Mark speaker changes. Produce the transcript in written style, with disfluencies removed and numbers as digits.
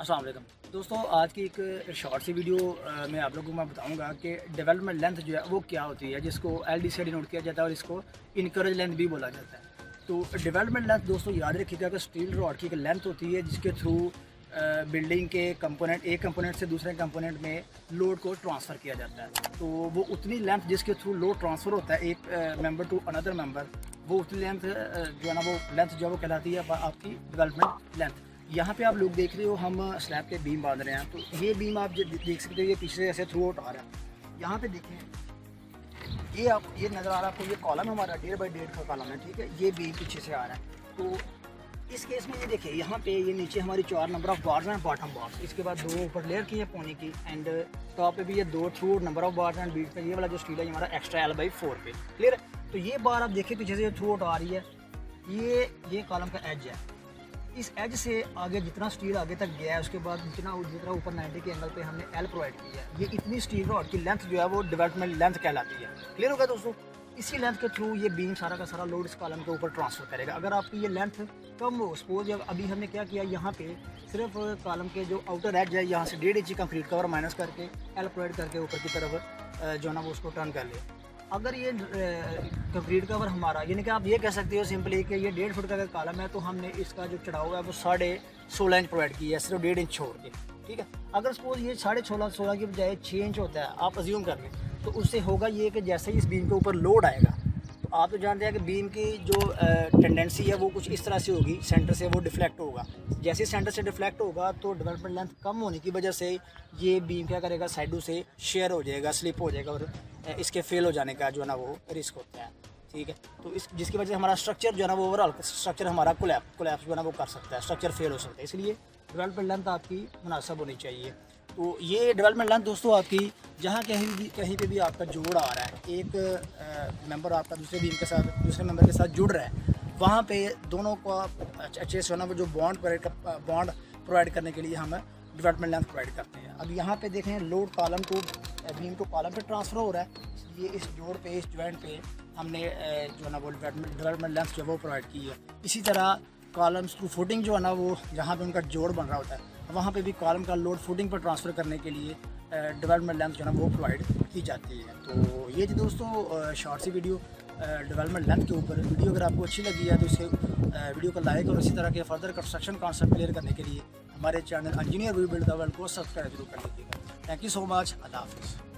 Speaker 1: अस्सलाम वालेकुम दोस्तों, आज की एक शॉर्ट सी वीडियो में आप लोगों को मैं बताऊंगा कि डेवलपमेंट लेंथ जो है वो क्या होती है, जिसको LDC डिनोट किया जाता है और इसको इनकरेज लेंथ भी बोला जाता है। तो डेवलपमेंट लेंथ दोस्तों याद रखिएगा कि स्टील रॉड की एक लेंथ होती है जिसके थ्रू बिल्डिंग के कंपोनेंट एक कंपोनेंट से दूसरे कंपोनेंट में लोड को ट्रांसफ़र किया जाता है। तो वो उतनी लेंथ जिसके थ्रू लोड ट्रांसफ़र होता है एक मेंबर टू अनदर मेंबर, वो उतनी लेंथ जो है ना वो लेंथ जो है वो कहलाती है आपकी डेवलपमेंट लेंथ। यहाँ पे आप लोग देख रहे हो हम स्लैब के बीम बांध रहे हैं, तो ये बीम आप देख सकते हो ये पीछे से ऐसे थ्रू आउट आ रहा है। यहाँ पे देखें ये नज़र आ रहा है आपको, ये कॉलम हमारा 1.5 बाई 1.5 का कॉलम है, ठीक है। ये बीम पीछे से आ रहा है। तो इस केस में ये देखिए यहाँ पे ये नीचे हमारी 4 नंबर ऑफ बार्स हैं, बॉटम बार्स, इसके बाद 2 ऊपर लेयर की है पोनी की, एंड टॉप पे भी ये 2 through number of bars and बीच पे ये वाला जो स्टील है हमारा एक्स्ट्रा L/4 पे, क्लियर। तो ये बार आप देखिए पीछे से ये थ्रू आउट आ रही है, ये कॉलम का एज है। इस एज से आगे जितना स्टील आगे तक गया है उसके बाद जितना ऊपर 90 के एंगल पे हमने L प्रोवाइड की है, ये इतनी स्टील रॉड की लेंथ जो है वो डेवलपमेंट लेंथ कहलाती है। क्लियर होगा दोस्तों। इसी लेंथ के थ्रू ये बीम सारा का सारा लोड इस कॉलम के ऊपर ट्रांसफर करेगा। अगर आपकी ये लेंथ कम हो, सपोज अभी हमने क्या किया, यहाँ पे सिर्फ कॉलम के जो आउटर एज है यहाँ से 1.5 इंची कंक्रीट कवर माइनस करके L प्रोवाइड करके ऊपर की तरफ जो है ना वो उसको टर्न कर ले। अगर ये कंक्रीट कवर हमारा, यानी कि आप ये कह सकते हो सिंपली कि ये 1.5 फुट का अगर कॉलम है तो हमने इसका जो चढ़ाव है वो 16.5 इंच प्रोवाइड किया है, सिर्फ 1.5 इंच छोड़ के, ठीक है। अगर सपोज ये 16.5 की बजाय 6 इंच होता है, आप अज्यूम कर लें, तो उससे होगा ये कि जैसे ही इस बीम के ऊपर लोड आएगा, तो आप तो जानते हैं कि बीम की जो टेंडेंसी है वो कुछ इस तरह से होगी, सेंटर से वो डिफ्लेक्ट होगा। जैसे सेंटर से डिफ्लेक्ट होगा तो डेवलपमेंट लेंथ कम होने की वजह से ये बीम क्या करेगा, साइडों से शेयर हो जाएगा, स्लिप हो जाएगा और इसके फेल हो जाने का जो है ना वो रिस्क होता है, ठीक है। तो जिसकी वजह से हमारा स्ट्रक्चर जो है ना वो ओवरऑल स्ट्रक्चर हमारा कोलैप्स जो है ना वो कर सकता है, स्ट्रक्चर फेल हो सकता है। इसलिए डेवलपमेंट लेंथ आपकी मुनासिब होनी चाहिए। तो ये डेवलपमेंट लेंथ दोस्तों आपकी जहाँ कहीं पे भी आपका जोड़ आ रहा है, एक मेंबर आपका दूसरे बीम के साथ दूसरे मेंबर के साथ जुड़ रहा है, वहाँ पे दोनों को अच्छे से ना वो जो बॉन्ड प्रोवाइड करने के लिए हम डेवलपमेंट लेंथ प्रोवाइड करते हैं। अब यहाँ पे देखें लोड कॉलम को बीम को कॉलम पे ट्रांसफ़र हो रहा है, ये इस जोड़ पे इस जॉइंट पे हमने जो है ना वो डेवलपमेंट लेंथ जो वो प्रोवाइड की है। इसी तरह कॉलम्स थ्रू फुटिंग जो है ना वो जहाँ पे उनका जोड़ बन रहा होता है वहाँ पे भी कॉलम का लोड फुटिंग पर ट्रांसफ़र करने के लिए डेवलपमेंट लेंथ जो है ना वो प्रोवाइड की जाती है। तो ये थी दोस्तों शॉर्ट सी वीडियो डेवलपमेंट लेंथ के ऊपर। वीडियो अगर आपको अच्छी लगी है तो इसे वीडियो को लाइक और इसी तरह के फर्दर कंस्ट्रक्शन कॉन्सेप्ट क्लियर करने के लिए हमारे channel engineer we build the world को सब्सक्राइब जरूर कर लीजिएगा। Thank you so much. अल्लाह हाफिज़।